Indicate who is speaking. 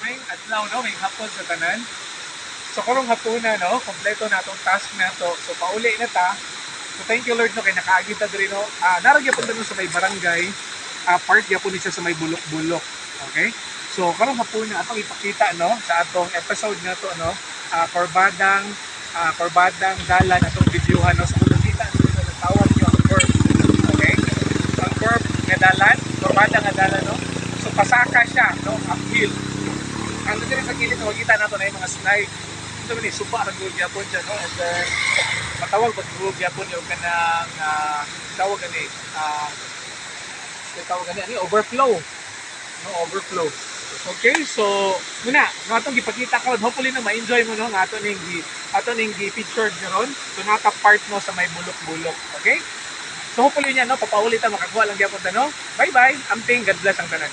Speaker 1: may adlaw no, may hapon sa tanan. So karong hapon na no, kompleto na tong task na to. So pauli na ta. So thank you Lord no kay nakaagi ta diri no. Naragya pud no sa may barangay. Part gyapon ni siya sa may bulok-bulok. Okay? So karong hapon na atong ipakita no sa atong episode nga to no. Korbadang dalan atong videohan no. So kung nakita niyo na tawag niyo ang curve. Okay? Ang curve nga dalan, korbada nga dalan no. So pasaka siya no, uphill. Ang diri sa kilid makita nato na yung mga slide. Ito ni suba ra gyud gyapon siya no. And then matawag pag gyud gyapon yung kanang tawag ani overflow. No, overflow. Okay, so muna, nga atong gipakita ko, hopefully na ma-enjoy mo no nga ato ning gi-featured garon. So naka part no sa may bulok-bulok. Okay? So hopefully niya no papaulit ta makakuha lang gyapon ta no. Bye-bye. Amping, God bless ang tanan.